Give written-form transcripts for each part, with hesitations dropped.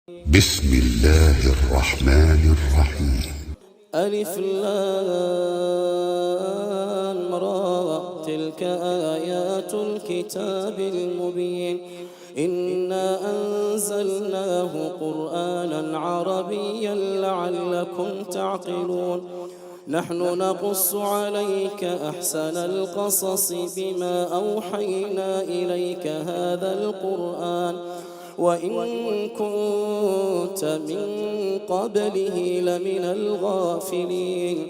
بسم الله الرحمن الرحيم. ألف لام را تلك آيات الكتاب المبين إنا أنزلناه قرآنا عربيا لعلكم تعقلون نحن نقص عليك أحسن القصص بما أوحينا إليك هذا القرآن وإن كنت من قبله لمن الغافلين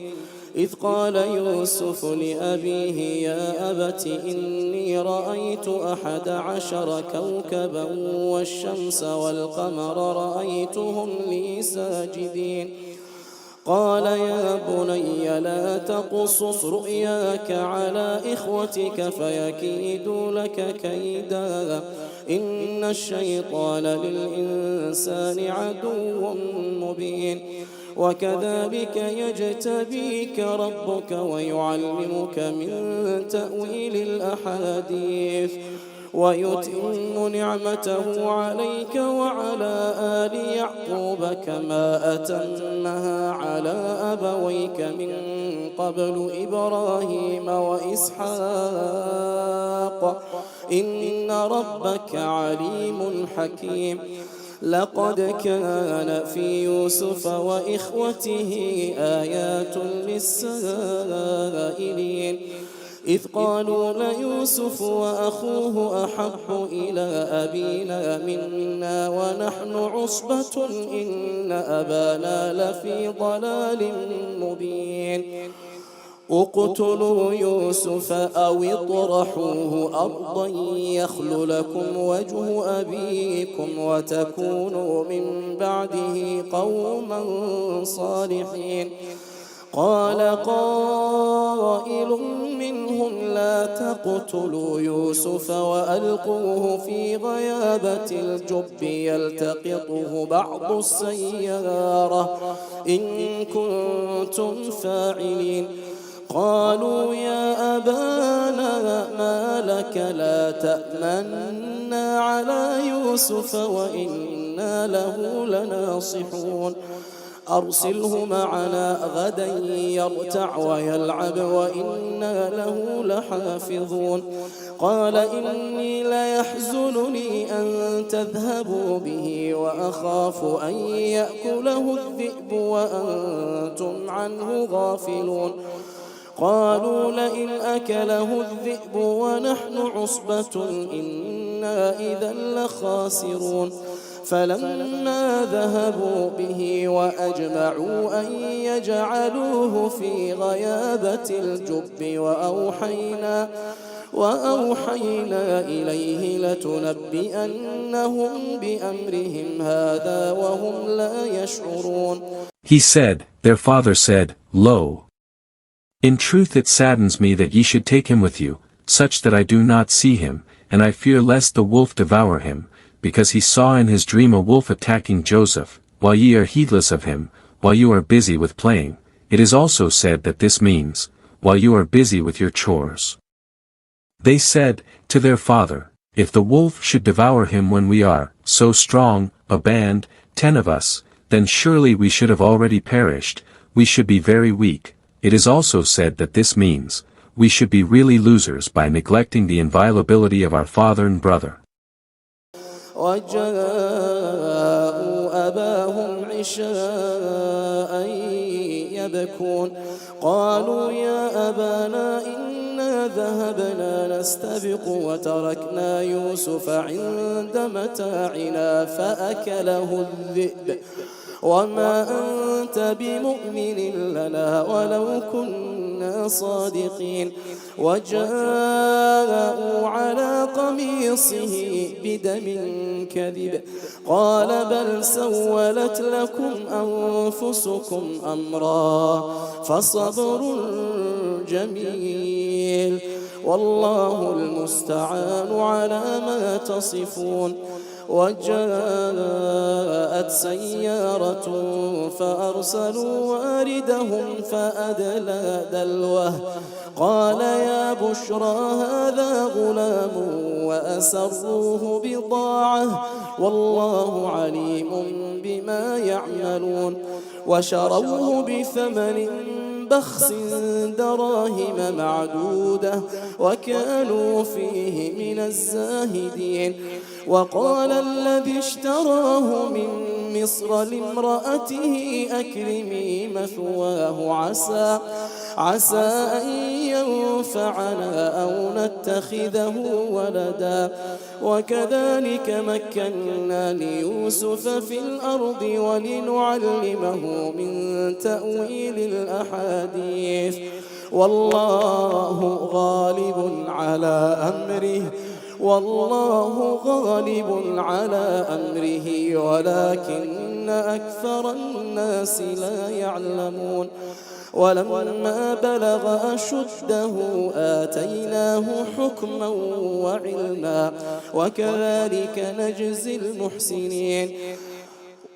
إذ قال يوسف لأبيه يا أبت إني رأيت 11 كوكبا والشمس والقمر رأيتهم لي ساجدين قال يا بني لا تقصص رؤياك على إخوتك فيكيدوا لك كيدا إن الشيطان للإنسان عدو مبين وكذلك يجتبيك ربك ويعلمك من تأويل الأحاديث ويتم نعمته عليك وعلى آل يعقوب كما أتمها على أبويك من قبل إبراهيم وإسحاق إن ربك عليم حكيم لقد كان في يوسف وإخوته آيات للسائلين إذ قالوا ليوسف وأخوه أحب إلى أبينا منا ونحن عصبة إن أبانا لفي ضلال مبين اقتلوا يوسف أو اطرحوه أرضا يخل لكم وجه أبيكم وتكونوا من بعده قوما صالحين قال قائل منهم لا تقتلوا يوسف وألقوه في غيابة الجب يلتقطه بعض السيارة إن كنتم فاعلين قالوا يا أبانا ما لك لا تأمنا على يوسف وإنا له لناصحون أرسله معنا غدا يرتع ويلعب وإنا له لحافظون قال إني ليحزنني أن تذهبوا به وأخاف أن يأكله الذئب وأنتم عنه غافلون قالوا لئن أكله الذئب ونحن عصبة إنا إذا لخاسرون فلما ذهبوا به وأجمعوا أن يجعلوه في غيابة الجب وأوحينا إليه لتنبئنهم بأمرهم هذا وهم لا يشعرون. He said, their father said, Lo! In truth it saddens me that ye should take him with you, such that I do not see him, and I fear lest the wolf devour him, because he saw in his dream a wolf attacking Joseph, while ye are heedless of him, while you are busy with playing. It is also said that this means, while you are busy with your chores. They said, to their father, if the wolf should devour him when we are, so strong, a band, 10 of us, then surely we should have already perished, we should be very weak. It is also said that this means, we should be really losers by neglecting the inviolability of our father and brother. وجاءوا أباهم عشاء يبكون قالوا يا أبانا إنا ذهبنا نستبق وتركنا يوسف عند متاعنا فأكله الذئب وما أنت بمؤمن لنا ولو كنا صادقين وجاءوا على قميصه بدم كذب قال بل سولت لكم أنفسكم أمرا فصبر جميل والله المستعان على ما تصفون وجاءت سيارة فأرسلوا واردهم فأدلى دلوه قال يا بشرى هذا غلام وأسروه بضاعة والله عليم بما يعملون وشروه بثمن بخس دراهم معدودة وكانوا فيه من الزاهدين وقال الذي اشتراه من مصر لامرأته أكرمي مثواه عسى أن ينفعنا أو نتخذه ولدا وكذلك مكنا ليوسف في الأرض ولنعلمه من تأويل الأحاديث والله غالب على أمره ولكن أكثر الناس لا يعلمون ولما بلغ أشده آتيناه حكما وعلما وكذلك نجزي المحسنين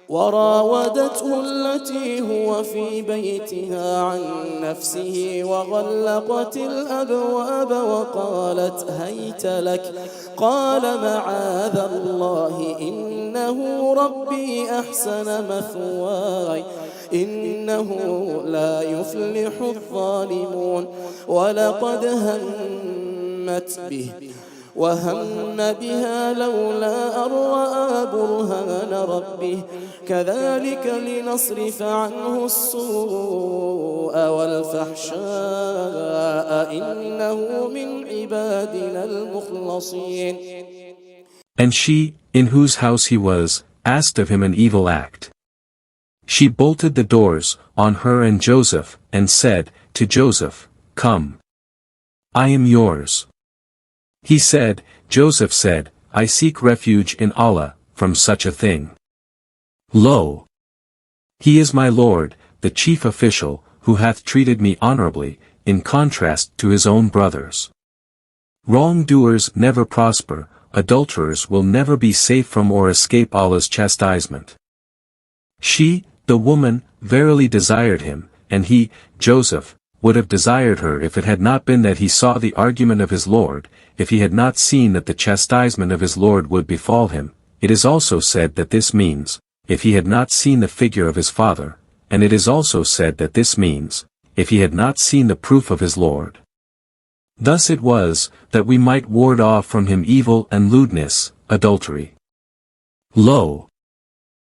وراودته التي هو في بيتها عن نفسه وغلقت الأبواب وقالت هيت لك قال معاذ الله إنه ربي أحسن مثواي إنه لا يفلح الظالمون ولقد همت به وهم بها لولا أن رأى برهان ربه كذلك لنصرف عنه السوء والفحشاء إنه من عبادنا المخلصين. And she, in whose house he was, asked of him an evil act. She bolted the doors on her and Joseph, and said to Joseph, Come. I am yours. He said, Joseph said, I seek refuge in Allah, from such a thing. Lo! He is my Lord, the chief official, who hath treated me honorably, in contrast to his own brothers. Wrongdoers never prosper, adulterers will never be safe from or escape Allah's chastisement. She, the woman, verily desired him, and he, Joseph, would have desired her if it had not been that he saw the argument of his Lord, if he had not seen that the chastisement of his Lord would befall him. It is also said that this means, if he had not seen the figure of his father, and it is also said that this means, if he had not seen the proof of his Lord. Thus it was, that we might ward off from him evil and lewdness, adultery. Lo!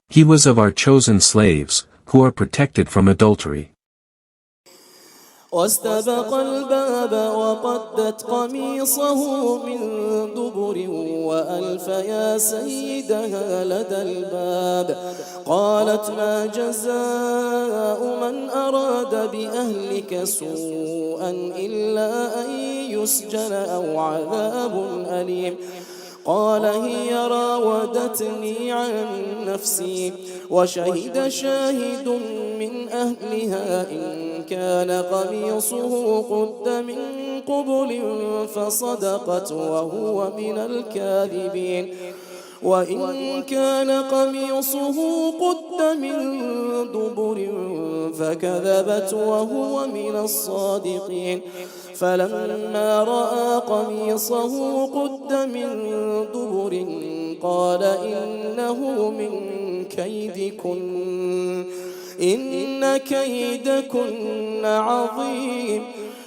He was of our chosen slaves, who are protected from adultery. واستبق الباب وقدت قميصه من دبر وألف يا سيدها لدى الباب قالت ما جزاء من أراد بأهلك سوءا إلا أن يسجن أو عذاب أليم قال هي راودتني عن نفسي وشهد شاهد من أهلها إن كان قميصه قد من قبل فصدقت وهو من الكاذبين وإن كان قميصه قد من دبر فكذبت وهو من الصادقين فلما رأى قميصه قد من دبر قال إنه من كيدكن إن كيدكن عظيم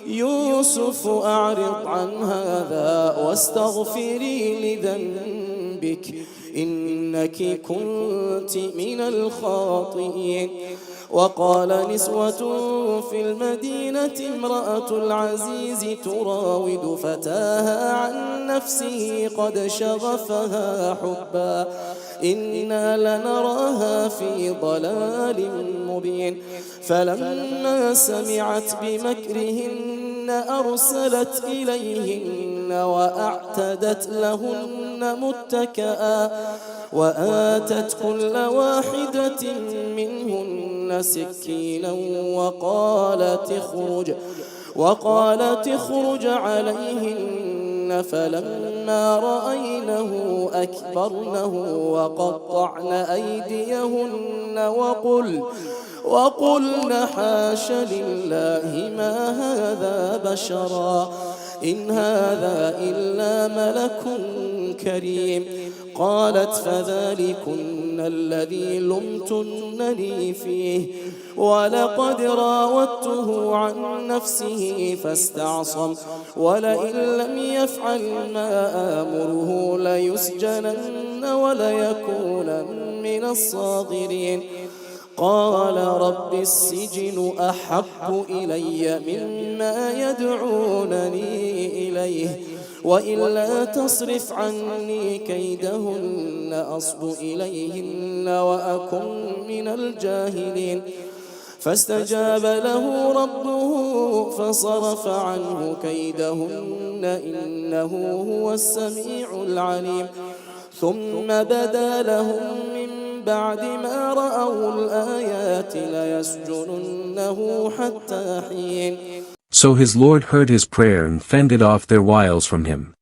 يوسف أعرض عن هذا واستغفري لذنبك إنك كنت من الخاطئين وقال نسوة في المدينة امرأة العزيز تراود فتاها عن نفسه قد شغفها حبا إنا لنراها في ضلال مبين فلما سمعت بمكرهن أرسلت إليهن وأعتدت لهن متكئا وآتت كل واحدة منهن سكينا وقالت اخرج عليهن فلما رأينه أكبرنه وقطعن أيديهن وقلن حاش لله ما هذا بشرا إن هذا إلا ملك كريم قالت فذلكن الذي لمتنني فيه ولقد راودته عن نفسه فاستعصم ولئن لم يفعل ما آمره ليسجنن وليكون من الصاغرين قال رب السجن أحب إلي مما يدعونني إليه وإلا تصرف عني كيدهن أصب إليهن وأكن من الجاهلين فاستجاب له ربه فصرف عنه كيدهن إنه هو السميع العليم ثم بدا لهم من بعد ما رأوا الآيات ليسجننه حتى حين. So his Lord heard his prayer and fended off their wiles from him.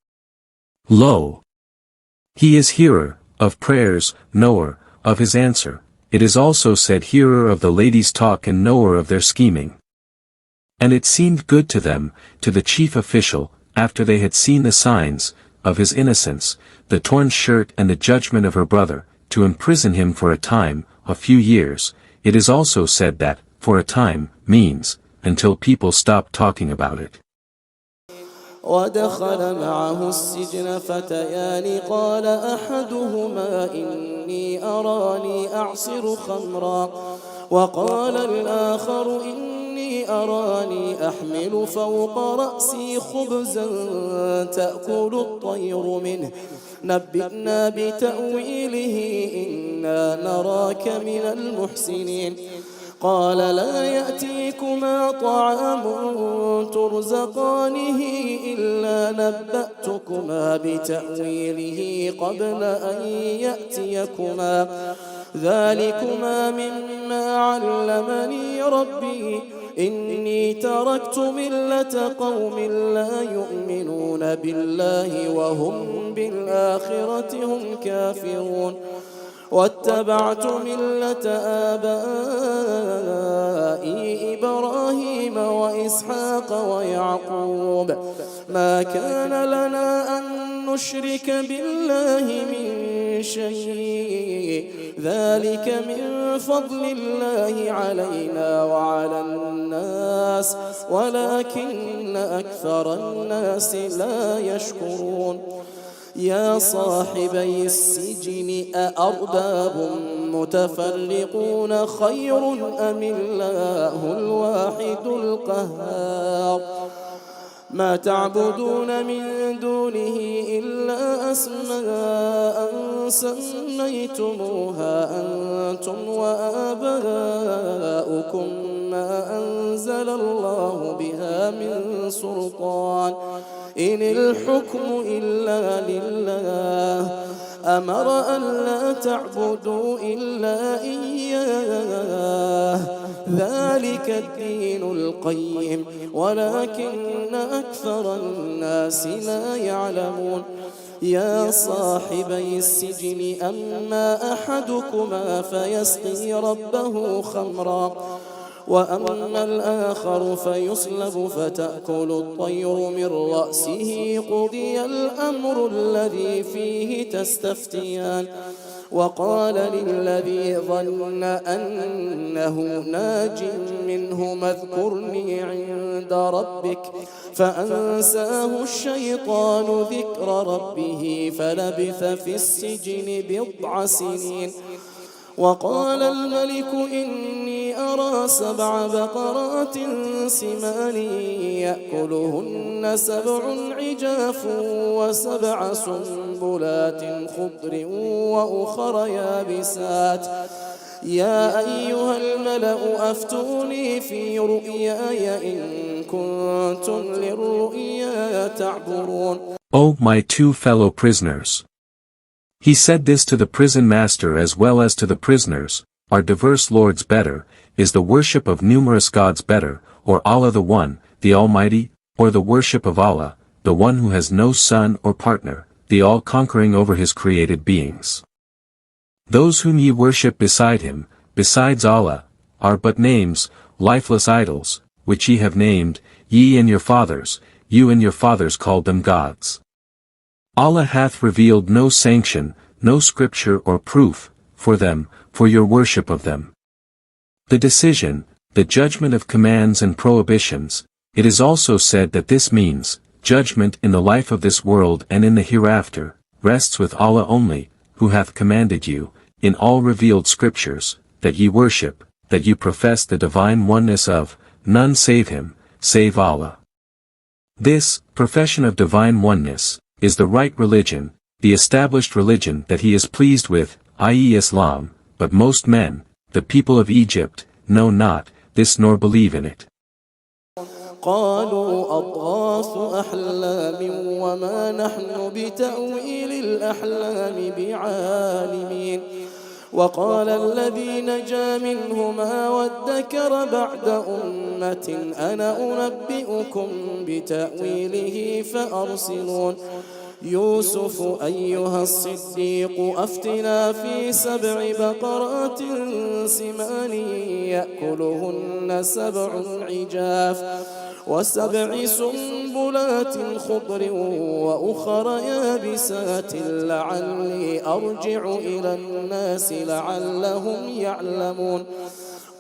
Lo! He is hearer of prayers, knower of his answer. It is also said hearer of the ladies' talk and knower of their scheming. And it seemed good to them, to the chief official, after they had seen the signs of his innocence, the torn shirt and the judgment of her brother, to imprison him for a time, a few years. It is also said that, for a time, means, until people stop talking about it. ودخل معه السجن فتيان قال أحدهما إني أراني أعصر خمرا وقال الآخر إني أراني أحمل فوق رأسي خبزا تأكل الطير منه نبئنا بتأويله إنا نراك من المحسنين قال لا يأتيكما طعام ترزقانه إلا نبأتكما بتأويله قبل أن يأتيكما ذلكما مما علمني ربي إني تركت ملة قوم لا يؤمنون بالله وهم بالآخرة هم كافرون واتبعت ملة آبائي إبراهيم وإسحاق ويعقوب ما كان لنا أن نشرك بالله من شيء ذلك من فضل الله علينا وعلى الناس ولكن أكثر الناس لا يشكرون يا صاحبي السجن أأرباب متفرقون خير أم الله الواحد القهار ما تعبدون من دونه إلا أسماء سميتموها أنتم وآباؤكم ما أنزل الله بها من سلطان إن الحكم إلا لله أمر أن لا تعبدوا إلا إياه ذلك الدين القيم ولكن أكثر الناس لا يعلمون يا صاحبي السجن أما أحدكما فيسقي ربه خمرا وأما الآخر فيصلب فتأكل الطير من رأسه قضي الأمر الذي فيه تستفتيان وقال للذي ظن أنه ناج منه اذكرني عند ربك فأنساه الشيطان ذكر ربه فلبث في السجن بضع سنين وقال الملك إني أرى 7 بقرات سمان يأكلهن 7 عجاف و7 سنبلات خضر وأخر يابسات يا أيها الملأ أفتوني في رؤياي إن كنتم للرؤيا تعبرون. O my 2 fellow prisoners! He said this to the prison master as well as to the prisoners, are diverse lords better, is the worship of numerous gods better, or Allah the One, the Almighty, or the worship of Allah, the One who has no son or partner, the all-conquering over his created beings. Those whom ye worship beside him, besides Allah, are but names, lifeless idols, which ye have named, ye and your fathers, you and your fathers called them gods. Allah hath revealed no sanction, no scripture or proof, for them, for your worship of them. The decision, the judgment of commands and prohibitions, it is also said that this means, judgment in the life of this world and in the hereafter, rests with Allah only, who hath commanded you, in all revealed scriptures, that ye worship, that ye profess the divine oneness of, none save Him, save Allah. This, profession of divine oneness, is the right religion, the established religion that He is pleased with, i.e. Islam, but most men, the people of Egypt, know not this nor believe in it. قالوا أضغاث أحلام وما نحن بتأويل الأحلام بعالمين وقال الذي نجا منهما وادكر بعد أمة أنا أنبئكم بتأويله فأرسلون يوسف أيها الصديق أفتنا في 7 بقرات سمان يأكلهن 7 عجاف و7 سنبلات خضر وأخر يابسات لعلي أرجع إلى الناس لعلهم يعلمون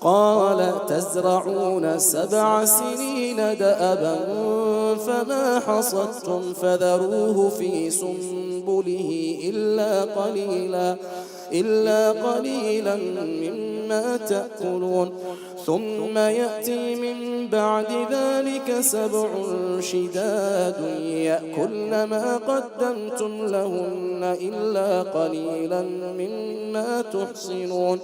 قال تزرعون 7 سنين دأبا فما حصدتم فذروه في سنبله إلا قليلا مما تأكلون ثم يأتي من بعد ذلك 7 شداد يأكلن ما قدمتم لهن إلا قليلا مما تحصنون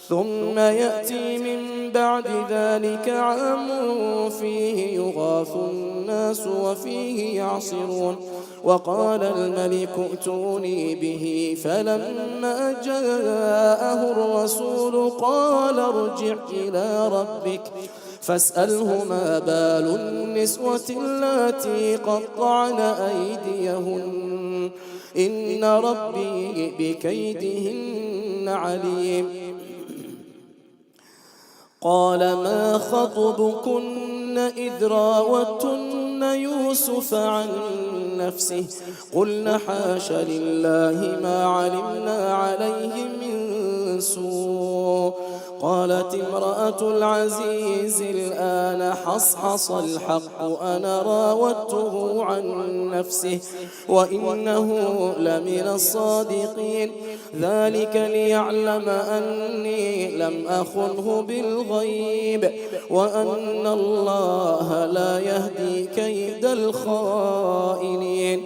ثم يأتي من بعد ذلك عام فيه يغاث الناس وفيه يعصرون وقال الملك ائتوني به فلما جاءه الرسول قال ارجع إلى ربك فاسأله ما بال النسوة اللاتي قطعن أيديهن إن ربي بكيدهن عليم قال ما خطبكن إذ راوتن يوسف عن نفسه قلن حاش لله ما علمنا عليه من سوء قالت امرأة العزيز الآن حصحص الحق أنا راودته عن نفسه وإنه لمن الصادقين ذلك ليعلم أني لم أخنه بالغيب وأن الله لا يهدي كيد الخائنين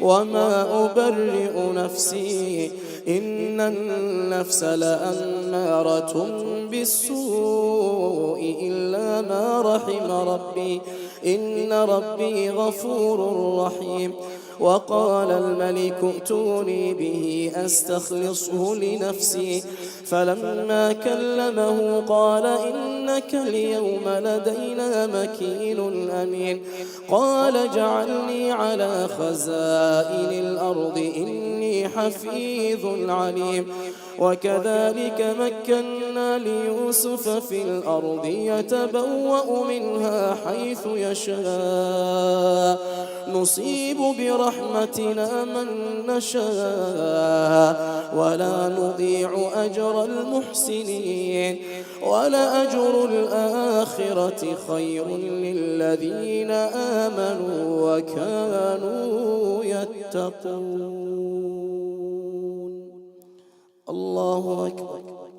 وما أبرئ نفسي إن النفس لأمارة بالسوء إلا ما رحم ربي إن ربي غفور رحيم وقال الملك ائتوني به أستخلصه لنفسي فلما كلمه قال إنك اليوم لدينا مكين أمين قال اجعلني على خزائن الأرض إني حفيظ عليم وكذلك مكنا ليوسف في الأرض يتبوأ منها حيث يشاء نصيب برحمتنا من نشاء ولا نضيع أجر المحسنين ولأجر الآخرة خير للذين آمنوا وكانوا يتقون الله أكبر